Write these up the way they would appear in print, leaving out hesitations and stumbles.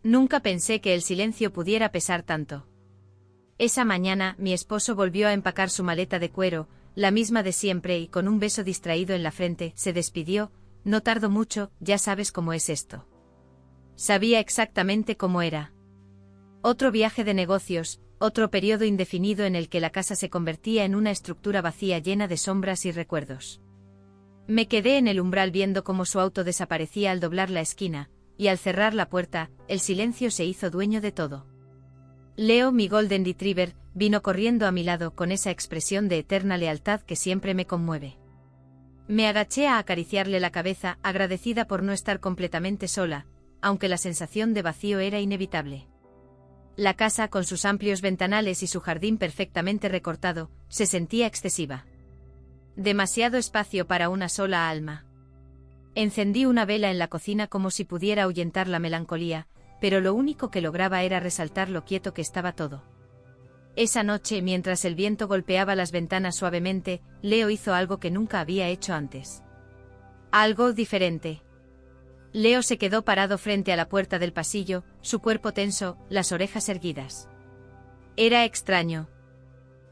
Nunca pensé que el silencio pudiera pesar tanto. Esa mañana, mi esposo volvió a empacar su maleta de cuero, la misma de siempre, y con un beso distraído en la frente, se despidió. No tardó mucho, ya sabes cómo es esto. Sabía exactamente cómo era. Otro viaje de negocios, otro periodo indefinido en el que la casa se convertía en una estructura vacía llena de sombras y recuerdos. Me quedé en el umbral viendo cómo su auto desaparecía al doblar la esquina, y al cerrar la puerta, el silencio se hizo dueño de todo. Leo, mi Golden Retriever, vino corriendo a mi lado con esa expresión de eterna lealtad que siempre me conmueve. Me agaché a acariciarle la cabeza, agradecida por no estar completamente sola, aunque la sensación de vacío era inevitable. La casa, con sus amplios ventanales y su jardín perfectamente recortado, se sentía excesiva. Demasiado espacio para una sola alma. Encendí una vela en la cocina como si pudiera ahuyentar la melancolía, pero lo único que lograba era resaltar lo quieto que estaba todo. Esa noche, mientras el viento golpeaba las ventanas suavemente, Leo hizo algo que nunca había hecho antes. Algo diferente. Leo se quedó parado frente a la puerta del pasillo, su cuerpo tenso, las orejas erguidas. Era extraño.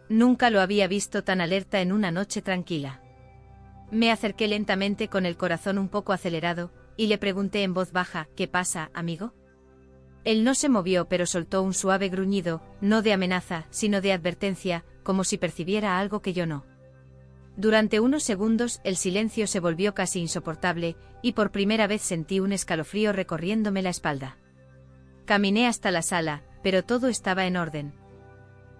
Nunca lo había visto tan alerta en una noche tranquila. Me acerqué lentamente con el corazón un poco acelerado, y le pregunté en voz baja, ¿qué pasa, amigo? Él no se movió, pero soltó un suave gruñido, no de amenaza, sino de advertencia, como si percibiera algo que yo no. Durante unos segundos el silencio se volvió casi insoportable, y por primera vez sentí un escalofrío recorriéndome la espalda. Caminé hasta la sala, pero todo estaba en orden.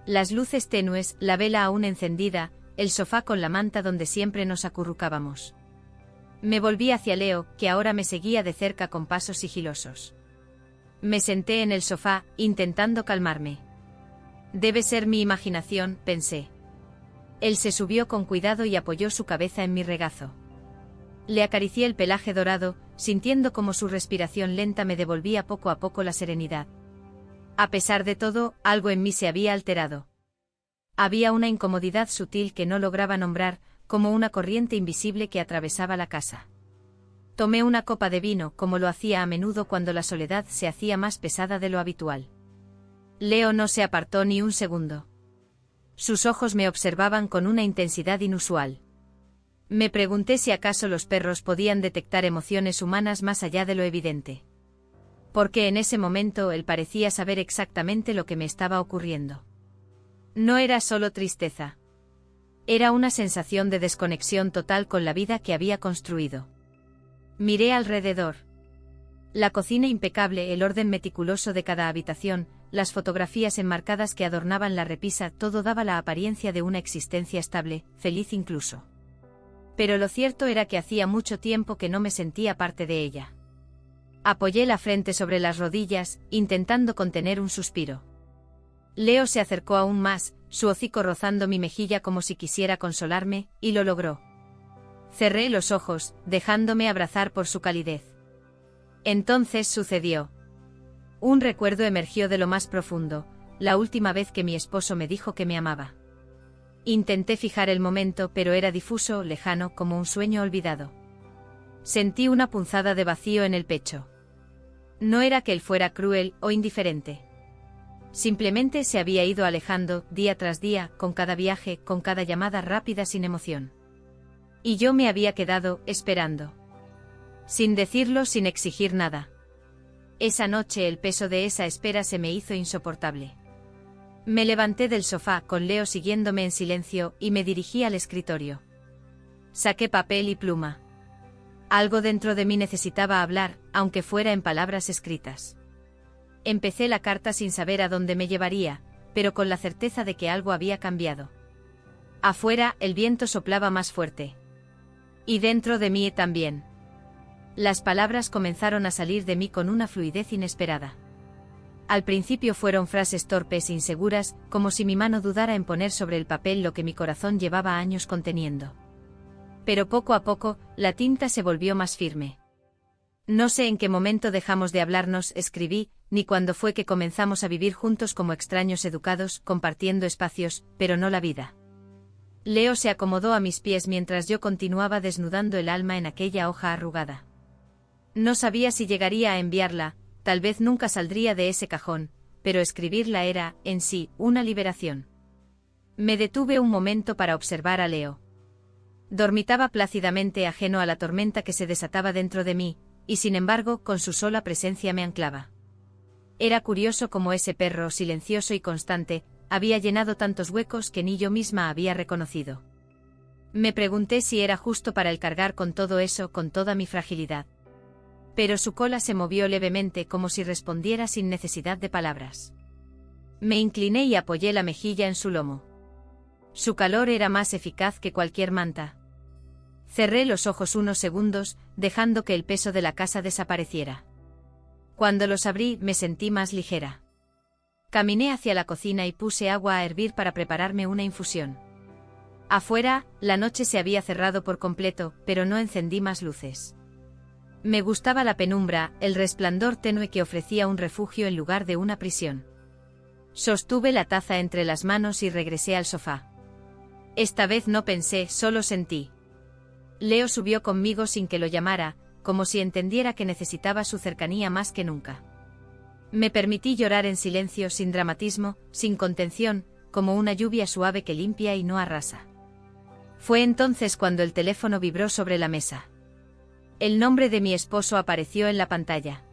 Las luces tenues, la vela aún encendida, el sofá con la manta donde siempre nos acurrucábamos. Me volví hacia Leo, que ahora me seguía de cerca con pasos sigilosos. Me senté en el sofá, intentando calmarme. Debe ser mi imaginación, pensé. Él se subió con cuidado y apoyó su cabeza en mi regazo. Le acaricié el pelaje dorado, sintiendo como su respiración lenta me devolvía poco a poco la serenidad. A pesar de todo, algo en mí se había alterado. Había una incomodidad sutil que no lograba nombrar, como una corriente invisible que atravesaba la casa. Tomé una copa de vino, como lo hacía a menudo cuando la soledad se hacía más pesada de lo habitual. Leo no se apartó ni un segundo. Sus ojos me observaban con una intensidad inusual. Me pregunté si acaso los perros podían detectar emociones humanas más allá de lo evidente. Porque en ese momento él parecía saber exactamente lo que me estaba ocurriendo. No era solo tristeza. Era una sensación de desconexión total con la vida que había construido. Miré alrededor. La cocina impecable, el orden meticuloso de cada habitación, las fotografías enmarcadas que adornaban la repisa, todo daba la apariencia de una existencia estable, feliz incluso. Pero lo cierto era que hacía mucho tiempo que no me sentía parte de ella. Apoyé la frente sobre las rodillas, intentando contener un suspiro. Leo se acercó aún más, su hocico rozando mi mejilla como si quisiera consolarme, y lo logró. Cerré los ojos, dejándome abrazar por su calidez. Entonces sucedió. Un recuerdo emergió de lo más profundo, la última vez que mi esposo me dijo que me amaba. Intenté fijar el momento, pero era difuso, lejano, como un sueño olvidado. Sentí una punzada de vacío en el pecho. No era que él fuera cruel o indiferente. Simplemente se había ido alejando, día tras día, con cada viaje, con cada llamada rápida sin emoción. Y yo me había quedado, esperando. Sin decirlo, sin exigir nada. Esa noche el peso de esa espera se me hizo insoportable. Me levanté del sofá, con Leo siguiéndome en silencio, y me dirigí al escritorio. Saqué papel y pluma. Algo dentro de mí necesitaba hablar, aunque fuera en palabras escritas. Empecé la carta sin saber a dónde me llevaría, pero con la certeza de que algo había cambiado. Afuera, el viento soplaba más fuerte. Y dentro de mí también. Las palabras comenzaron a salir de mí con una fluidez inesperada. Al principio fueron frases torpes e inseguras, como si mi mano dudara en poner sobre el papel lo que mi corazón llevaba años conteniendo. Pero poco a poco, la tinta se volvió más firme. No sé en qué momento dejamos de hablarnos, escribí, ni cuándo fue que comenzamos a vivir juntos como extraños educados, compartiendo espacios, pero no la vida. Leo se acomodó a mis pies mientras yo continuaba desnudando el alma en aquella hoja arrugada. No sabía si llegaría a enviarla, tal vez nunca saldría de ese cajón, pero escribirla era, en sí, una liberación. Me detuve un momento para observar a Leo. Dormitaba plácidamente ajeno a la tormenta que se desataba dentro de mí, y sin embargo, con su sola presencia me anclaba. Era curioso cómo ese perro, silencioso y constante, había llenado tantos huecos que ni yo misma había reconocido. Me pregunté si era justo para él cargar con todo eso, con toda mi fragilidad. Pero su cola se movió levemente como si respondiera sin necesidad de palabras. Me incliné y apoyé la mejilla en su lomo. Su calor era más eficaz que cualquier manta. Cerré los ojos unos segundos, dejando que el peso de la casa desapareciera. Cuando los abrí, me sentí más ligera. Caminé hacia la cocina y puse agua a hervir para prepararme una infusión. Afuera, la noche se había cerrado por completo, pero no encendí más luces. Me gustaba la penumbra, el resplandor tenue que ofrecía un refugio en lugar de una prisión. Sostuve la taza entre las manos y regresé al sofá. Esta vez no pensé, solo sentí. Leo subió conmigo sin que lo llamara, como si entendiera que necesitaba su cercanía más que nunca. Me permití llorar en silencio, sin dramatismo, sin contención, como una lluvia suave que limpia y no arrasa. Fue entonces cuando el teléfono vibró sobre la mesa. El nombre de mi esposo apareció en la pantalla.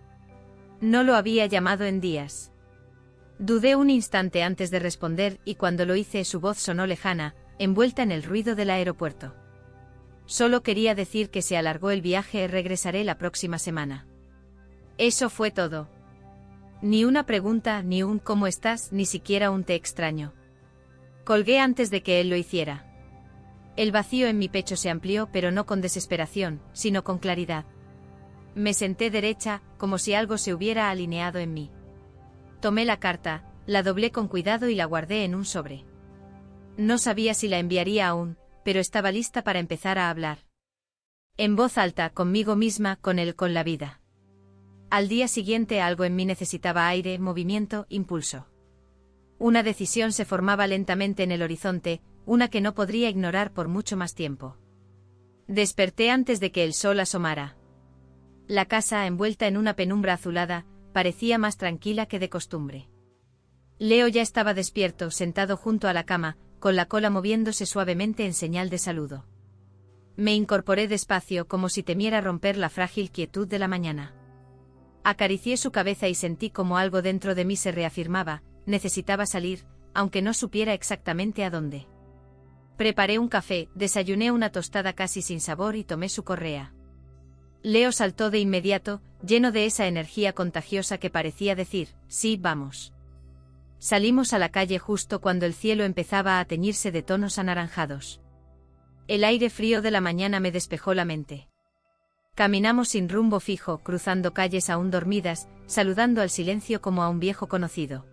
No lo había llamado en días. Dudé un instante antes de responder y cuando lo hice su voz sonó lejana, envuelta en el ruido del aeropuerto. Solo quería decir que se alargó el viaje y regresaré la próxima semana. Eso fue todo. Ni una pregunta, ni un ¿cómo estás?, ni siquiera un te extraño. Colgué antes de que él lo hiciera. El vacío en mi pecho se amplió, pero no con desesperación, sino con claridad. Me senté derecha, como si algo se hubiera alineado en mí. Tomé la carta, la doblé con cuidado y la guardé en un sobre. No sabía si la enviaría aún, pero estaba lista para empezar a hablar. En voz alta, conmigo misma, con él, con la vida. Al día siguiente algo en mí necesitaba aire, movimiento, impulso. Una decisión se formaba lentamente en el horizonte, una que no podría ignorar por mucho más tiempo. Desperté antes de que el sol asomara. La casa, envuelta en una penumbra azulada, parecía más tranquila que de costumbre. Leo ya estaba despierto, sentado junto a la cama, con la cola moviéndose suavemente en señal de saludo. Me incorporé despacio, como si temiera romper la frágil quietud de la mañana. Acaricié su cabeza y sentí como algo dentro de mí se reafirmaba, necesitaba salir, aunque no supiera exactamente a dónde. Preparé un café, desayuné una tostada casi sin sabor y tomé su correa. Leo saltó de inmediato, lleno de esa energía contagiosa que parecía decir, sí, vamos. Salimos a la calle justo cuando el cielo empezaba a teñirse de tonos anaranjados. El aire frío de la mañana me despejó la mente. Caminamos sin rumbo fijo, cruzando calles aún dormidas, saludando al silencio como a un viejo conocido.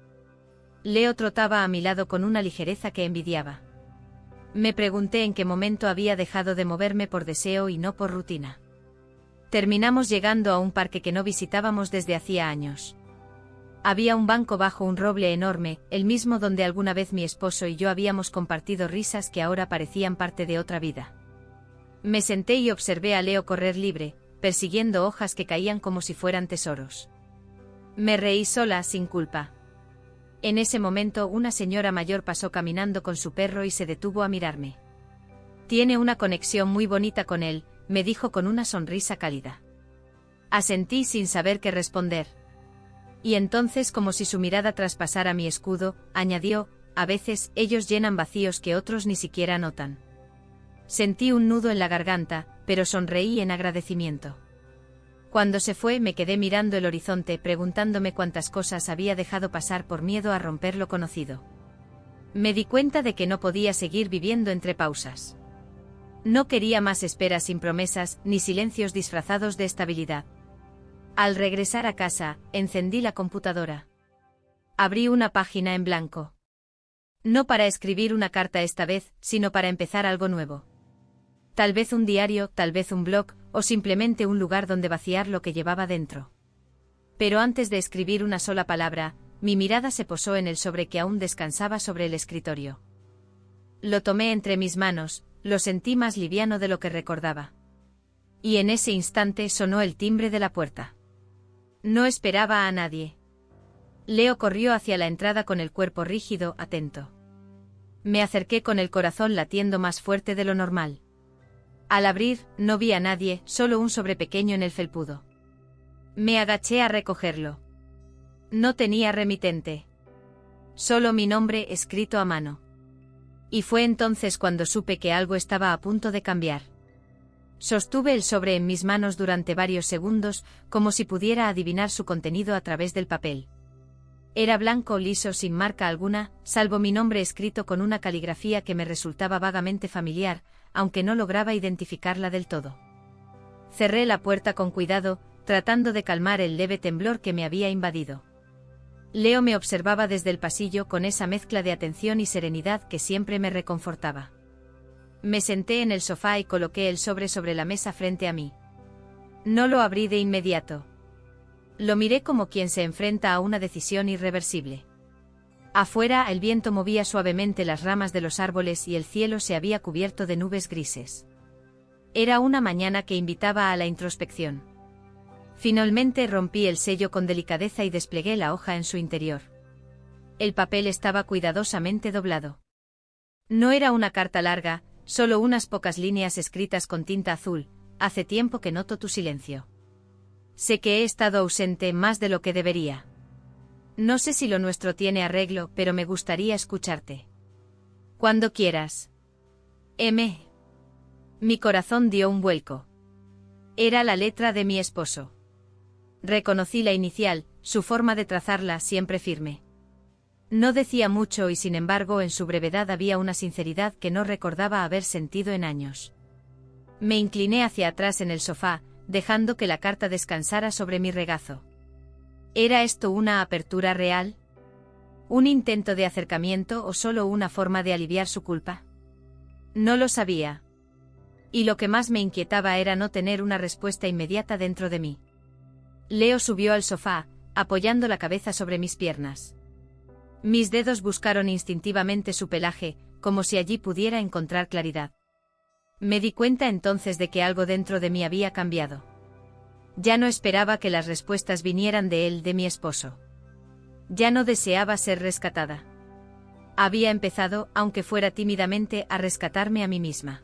Leo trotaba a mi lado con una ligereza que envidiaba. Me pregunté en qué momento había dejado de moverme por deseo y no por rutina. Terminamos llegando a un parque que no visitábamos desde hacía años. Había un banco bajo un roble enorme, el mismo donde alguna vez mi esposo y yo habíamos compartido risas que ahora parecían parte de otra vida. Me senté y observé a Leo correr libre, persiguiendo hojas que caían como si fueran tesoros. Me reí sola, sin culpa. En ese momento una señora mayor pasó caminando con su perro y se detuvo a mirarme. Tiene una conexión muy bonita con él, me dijo con una sonrisa cálida. Asentí sin saber qué responder. Y entonces, como si su mirada traspasara mi escudo, añadió, a veces ellos llenan vacíos que otros ni siquiera notan. Sentí un nudo en la garganta, pero sonreí en agradecimiento. Cuando se fue me quedé mirando el horizonte preguntándome cuántas cosas había dejado pasar por miedo a romper lo conocido. Me di cuenta de que no podía seguir viviendo entre pausas. No quería más esperas sin promesas, ni silencios disfrazados de estabilidad. Al regresar a casa, encendí la computadora. Abrí una página en blanco. No para escribir una carta esta vez, sino para empezar algo nuevo. Tal vez un diario, tal vez un blog, o simplemente un lugar donde vaciar lo que llevaba dentro. Pero antes de escribir una sola palabra, mi mirada se posó en el sobre que aún descansaba sobre el escritorio. Lo tomé entre mis manos, lo sentí más liviano de lo que recordaba. Y en ese instante sonó el timbre de la puerta. No esperaba a nadie. Leo corrió hacia la entrada con el cuerpo rígido, atento. Me acerqué con el corazón latiendo más fuerte de lo normal. Al abrir, no vi a nadie, solo un sobre pequeño en el felpudo. Me agaché a recogerlo. No tenía remitente. Solo mi nombre escrito a mano. Y fue entonces cuando supe que algo estaba a punto de cambiar. Sostuve el sobre en mis manos durante varios segundos, como si pudiera adivinar su contenido a través del papel. Era blanco liso sin marca alguna, salvo mi nombre escrito con una caligrafía que me resultaba vagamente familiar, aunque no lograba identificarla del todo. Cerré la puerta con cuidado, tratando de calmar el leve temblor que me había invadido. Leo me observaba desde el pasillo con esa mezcla de atención y serenidad que siempre me reconfortaba. Me senté en el sofá y coloqué el sobre la mesa frente a mí. No lo abrí de inmediato. Lo miré como quien se enfrenta a una decisión irreversible. Afuera el viento movía suavemente las ramas de los árboles y el cielo se había cubierto de nubes grises. Era una mañana que invitaba a la introspección. Finalmente rompí el sello con delicadeza y desplegué la hoja en su interior. El papel estaba cuidadosamente doblado. No era una carta larga, solo unas pocas líneas escritas con tinta azul. Hace tiempo que noto tu silencio. Sé que he estado ausente más de lo que debería. No sé si lo nuestro tiene arreglo, pero me gustaría escucharte. Cuando quieras. M. Mi corazón dio un vuelco. Era la letra de mi esposo. Reconocí la inicial, su forma de trazarla siempre firme. No decía mucho y sin embargo en su brevedad había una sinceridad que no recordaba haber sentido en años. Me incliné hacia atrás en el sofá, dejando que la carta descansara sobre mi regazo. ¿Era esto una apertura real? ¿Un intento de acercamiento o solo una forma de aliviar su culpa? No lo sabía. Y lo que más me inquietaba era no tener una respuesta inmediata dentro de mí. Leo subió al sofá, apoyando la cabeza sobre mis piernas. Mis dedos buscaron instintivamente su pelaje, como si allí pudiera encontrar claridad. Me di cuenta entonces de que algo dentro de mí había cambiado. Ya no esperaba que las respuestas vinieran de él, de mi esposo. Ya no deseaba ser rescatada. Había empezado, aunque fuera tímidamente, a rescatarme a mí misma.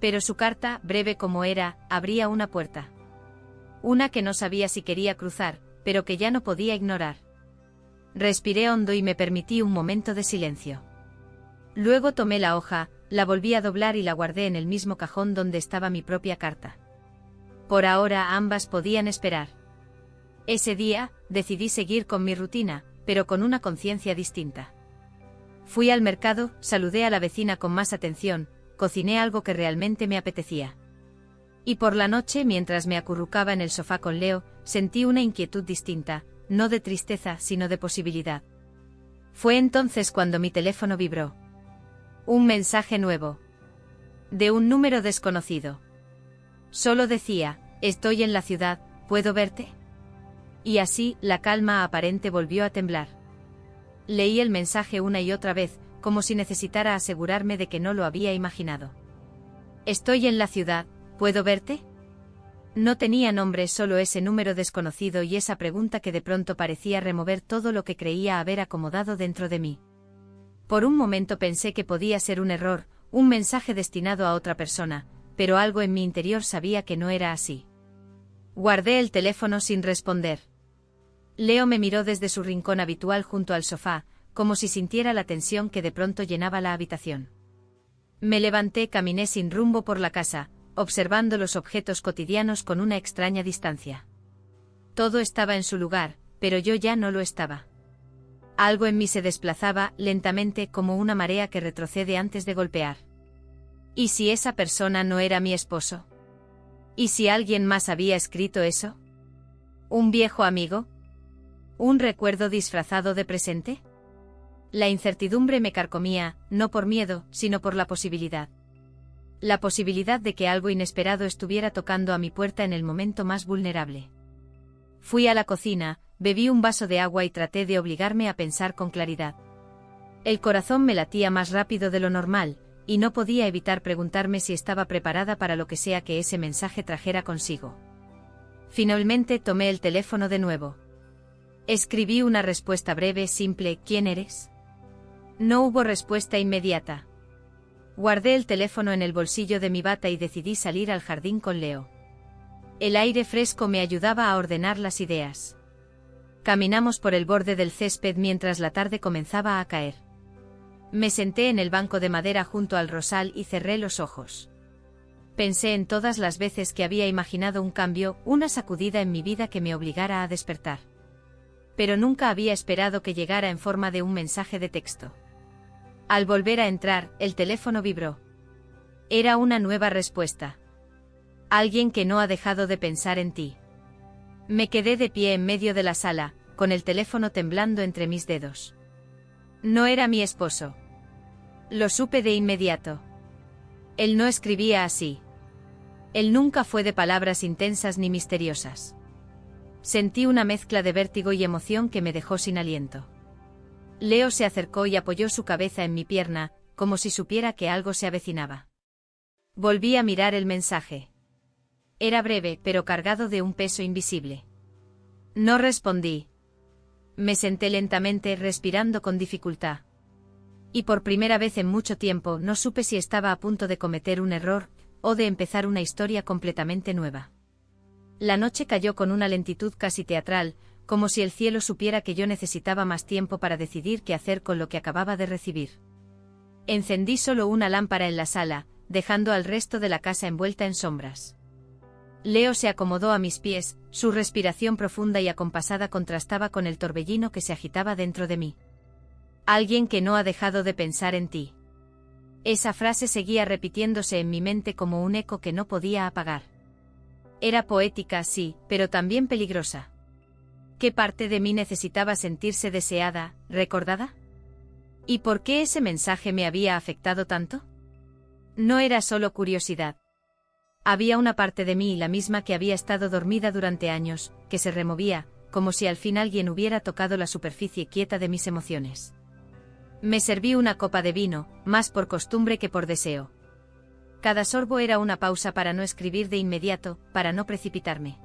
Pero su carta, breve como era, abría una puerta. Una que no sabía si quería cruzar, pero que ya no podía ignorar. Respiré hondo y me permití un momento de silencio. Luego tomé la hoja, la volví a doblar y la guardé en el mismo cajón donde estaba mi propia carta. Por ahora ambas podían esperar. Ese día, decidí seguir con mi rutina, pero con una conciencia distinta. Fui al mercado, saludé a la vecina con más atención, cociné algo que realmente me apetecía. Y por la noche, mientras me acurrucaba en el sofá con Leo, sentí una inquietud distinta, no de tristeza, sino de posibilidad. Fue entonces cuando mi teléfono vibró. Un mensaje nuevo. De un número desconocido. Solo decía, estoy en la ciudad, ¿puedo verte? Y así, la calma aparente volvió a temblar. Leí el mensaje una y otra vez, como si necesitara asegurarme de que no lo había imaginado. Estoy en la ciudad, ¿puedo verte? No tenía nombre, solo ese número desconocido y esa pregunta que de pronto parecía remover todo lo que creía haber acomodado dentro de mí. Por un momento pensé que podía ser un error, un mensaje destinado a otra persona, pero algo en mi interior sabía que no era así. Guardé el teléfono sin responder. Leo me miró desde su rincón habitual junto al sofá, como si sintiera la tensión que de pronto llenaba la habitación. Me levanté, caminé sin rumbo por la casa, observando los objetos cotidianos con una extraña distancia. Todo estaba en su lugar, pero yo ya no lo estaba. Algo en mí se desplazaba, lentamente, como una marea que retrocede antes de golpear. ¿Y si esa persona no era mi esposo? ¿Y si alguien más había escrito eso? ¿Un viejo amigo? ¿Un recuerdo disfrazado de presente? La incertidumbre me carcomía, no por miedo, sino por la posibilidad. La posibilidad de que algo inesperado estuviera tocando a mi puerta en el momento más vulnerable. Fui a la cocina, bebí un vaso de agua y traté de obligarme a pensar con claridad. El corazón me latía más rápido de lo normal, y no podía evitar preguntarme si estaba preparada para lo que sea que ese mensaje trajera consigo. Finalmente tomé el teléfono de nuevo. Escribí una respuesta breve, simple: ¿quién eres? No hubo respuesta inmediata. Guardé el teléfono en el bolsillo de mi bata y decidí salir al jardín con Leo. El aire fresco me ayudaba a ordenar las ideas. Caminamos por el borde del césped mientras la tarde comenzaba a caer. Me senté en el banco de madera junto al rosal y cerré los ojos. Pensé en todas las veces que había imaginado un cambio, una sacudida en mi vida que me obligara a despertar. Pero nunca había esperado que llegara en forma de un mensaje de texto. Al volver a entrar, el teléfono vibró. Era una nueva respuesta. Alguien que no ha dejado de pensar en ti. Me quedé de pie en medio de la sala, con el teléfono temblando entre mis dedos. No era mi esposo. Lo supe de inmediato. Él no escribía así. Él nunca fue de palabras intensas ni misteriosas. Sentí una mezcla de vértigo y emoción que me dejó sin aliento. Leo se acercó y apoyó su cabeza en mi pierna, como si supiera que algo se avecinaba. Volví a mirar el mensaje. Era breve, pero cargado de un peso invisible. No respondí. Me senté lentamente, respirando con dificultad. Y por primera vez en mucho tiempo no supe si estaba a punto de cometer un error, o de empezar una historia completamente nueva. La noche cayó con una lentitud casi teatral, como si el cielo supiera que yo necesitaba más tiempo para decidir qué hacer con lo que acababa de recibir. Encendí solo una lámpara en la sala, dejando al resto de la casa envuelta en sombras. Leo se acomodó a mis pies, su respiración profunda y acompasada contrastaba con el torbellino que se agitaba dentro de mí. Alguien que no ha dejado de pensar en ti. Esa frase seguía repitiéndose en mi mente como un eco que no podía apagar. Era poética, sí, pero también peligrosa. ¿Qué parte de mí necesitaba sentirse deseada, recordada? ¿Y por qué ese mensaje me había afectado tanto? No era solo curiosidad. Había una parte de mí, la misma que había estado dormida durante años, que se removía, como si al fin alguien hubiera tocado la superficie quieta de mis emociones. Me serví una copa de vino, más por costumbre que por deseo. Cada sorbo era una pausa para no escribir de inmediato, para no precipitarme.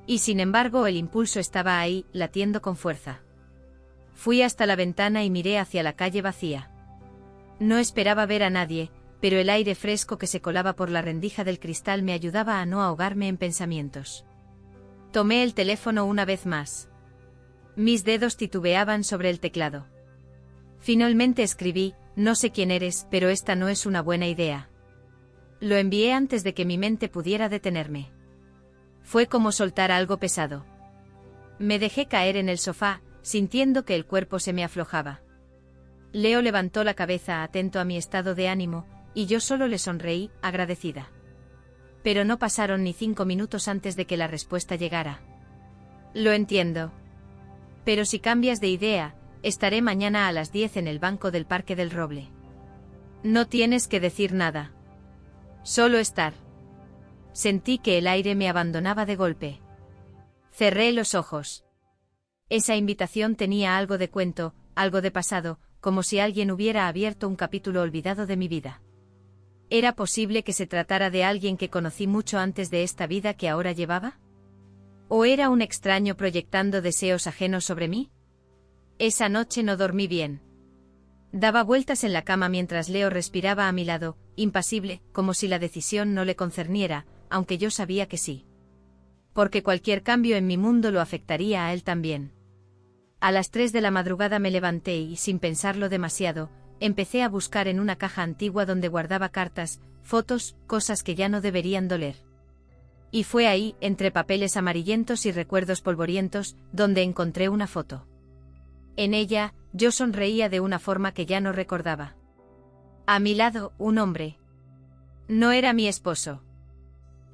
Y sin embargo el impulso estaba ahí, latiendo con fuerza. Fui hasta la ventana y miré hacia la calle vacía. No esperaba ver a nadie, pero el aire fresco que se colaba por la rendija del cristal me ayudaba a no ahogarme en pensamientos. Tomé el teléfono una vez más. Mis dedos titubeaban sobre el teclado. Finalmente escribí: no sé quién eres, pero esta no es una buena idea. Lo envié antes de que mi mente pudiera detenerme. Fue como soltar algo pesado. Me dejé caer en el sofá, sintiendo que el cuerpo se me aflojaba. Leo levantó la cabeza atento a mi estado de ánimo, y yo solo le sonreí, agradecida. Pero no pasaron ni 5 minutos antes de que la respuesta llegara. Lo entiendo. Pero si cambias de idea, estaré mañana a las 10 en el banco del Parque del Roble. No tienes que decir nada. Solo estar. Sentí que el aire me abandonaba de golpe. Cerré los ojos. Esa invitación tenía algo de cuento, algo de pasado, como si alguien hubiera abierto un capítulo olvidado de mi vida. ¿Era posible que se tratara de alguien que conocí mucho antes de esta vida que ahora llevaba? ¿O era un extraño proyectando deseos ajenos sobre mí? Esa noche no dormí bien. Daba vueltas en la cama mientras Leo respiraba a mi lado, impasible, como si la decisión no le concerniera, aunque yo sabía que sí. Porque cualquier cambio en mi mundo lo afectaría a él también. A las 3 de la madrugada me levanté y, sin pensarlo demasiado, empecé a buscar en una caja antigua donde guardaba cartas, fotos, cosas que ya no deberían doler. Y fue ahí, entre papeles amarillentos y recuerdos polvorientos, donde encontré una foto. En ella, yo sonreía de una forma que ya no recordaba. A mi lado, un hombre. No era mi esposo.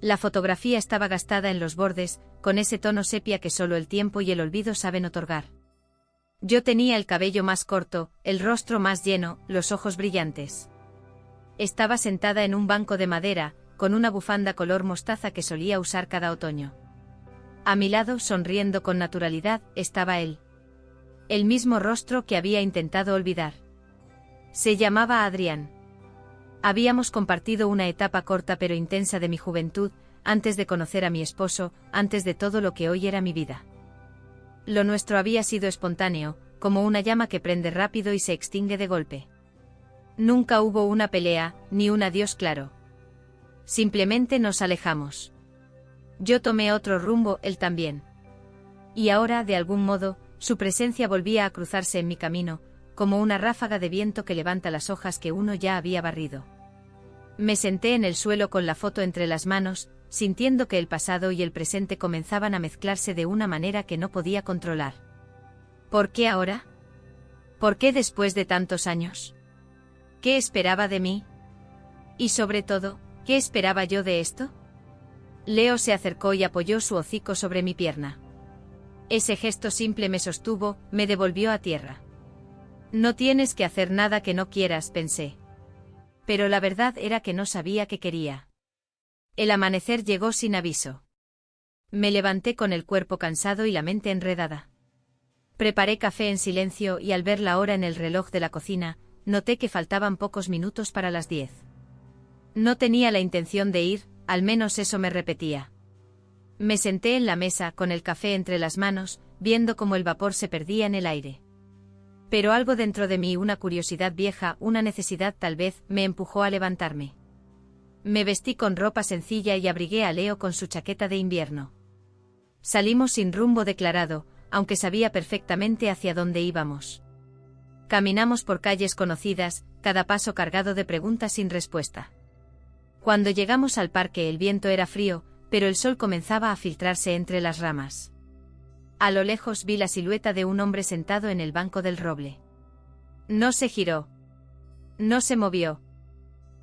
La fotografía estaba gastada en los bordes, con ese tono sepia que solo el tiempo y el olvido saben otorgar. Yo tenía el cabello más corto, el rostro más lleno, los ojos brillantes. Estaba sentada en un banco de madera, con una bufanda color mostaza que solía usar cada otoño. A mi lado, sonriendo con naturalidad, estaba él. El mismo rostro que había intentado olvidar. Se llamaba Adrián. Habíamos compartido una etapa corta pero intensa de mi juventud, antes de conocer a mi esposo, antes de todo lo que hoy era mi vida. Lo nuestro había sido espontáneo, como una llama que prende rápido y se extingue de golpe. Nunca hubo una pelea, ni un adiós claro. Simplemente nos alejamos. Yo tomé otro rumbo, él también. Y ahora, de algún modo, su presencia volvía a cruzarse en mi camino, como una ráfaga de viento que levanta las hojas que uno ya había barrido. Me senté en el suelo con la foto entre las manos, sintiendo que el pasado y el presente comenzaban a mezclarse de una manera que no podía controlar. ¿Por qué ahora? ¿Por qué después de tantos años? ¿Qué esperaba de mí? Y sobre todo, ¿qué esperaba yo de esto? Leo se acercó y apoyó su hocico sobre mi pierna. Ese gesto simple me sostuvo, me devolvió a tierra. No tienes que hacer nada que no quieras, pensé. Pero la verdad era que no sabía qué quería. El amanecer llegó sin aviso. Me levanté con el cuerpo cansado y la mente enredada. Preparé café en silencio y al ver la hora en el reloj de la cocina, noté que faltaban pocos minutos para las 10. No tenía la intención de ir, al menos eso me repetía. Me senté en la mesa con el café entre las manos, viendo cómo el vapor se perdía en el aire. Pero algo dentro de mí, una curiosidad vieja, una necesidad tal vez, me empujó a levantarme. Me vestí con ropa sencilla y abrigué a Leo con su chaqueta de invierno. Salimos sin rumbo declarado, aunque sabía perfectamente hacia dónde íbamos. Caminamos por calles conocidas, cada paso cargado de preguntas sin respuesta. Cuando llegamos al parque el viento era frío, pero el sol comenzaba a filtrarse entre las ramas. A lo lejos vi la silueta de un hombre sentado en el banco del roble. No se giró. No se movió.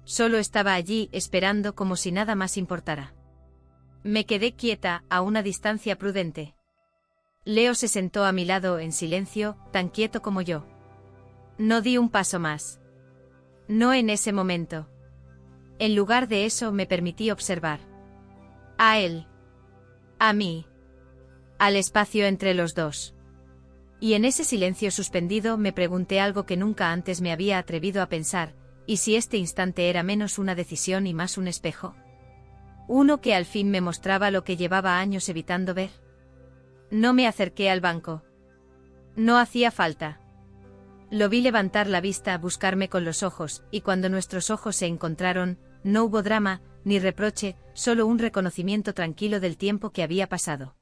Solo estaba allí, esperando como si nada más importara. Me quedé quieta, a una distancia prudente. Leo se sentó a mi lado en silencio, tan quieto como yo. No di un paso más. No en ese momento. En lugar de eso me permití observar. A él. A mí. Al espacio entre los dos. Y en ese silencio suspendido me pregunté algo que nunca antes me había atrevido a pensar, ¿y si este instante era menos una decisión y más un espejo? Uno que al fin me mostraba lo que llevaba años evitando ver. No me acerqué al banco. No hacía falta. Lo vi levantar la vista, buscarme con los ojos, y cuando nuestros ojos se encontraron, no hubo drama, ni reproche, solo un reconocimiento tranquilo del tiempo que había pasado.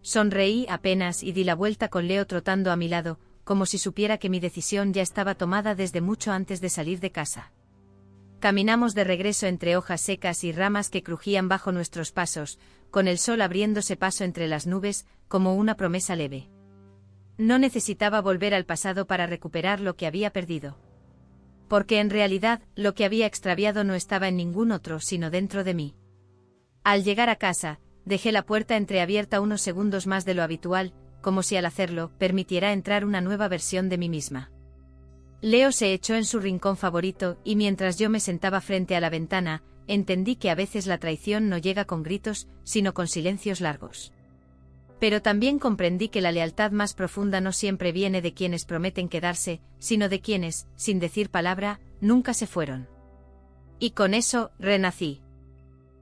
Sonreí apenas y di la vuelta con Leo trotando a mi lado, como si supiera que mi decisión ya estaba tomada desde mucho antes de salir de casa. Caminamos de regreso entre hojas secas y ramas que crujían bajo nuestros pasos, con el sol abriéndose paso entre las nubes, como una promesa leve. No necesitaba volver al pasado para recuperar lo que había perdido. Porque en realidad, lo que había extraviado no estaba en ningún otro sino dentro de mí. Al llegar a casa, dejé la puerta entreabierta unos segundos más de lo habitual, como si al hacerlo, permitiera entrar una nueva versión de mí misma. Leo se echó en su rincón favorito, y mientras yo me sentaba frente a la ventana, entendí que a veces la traición no llega con gritos, sino con silencios largos. Pero también comprendí que la lealtad más profunda no siempre viene de quienes prometen quedarse, sino de quienes, sin decir palabra, nunca se fueron. Y con eso, renací.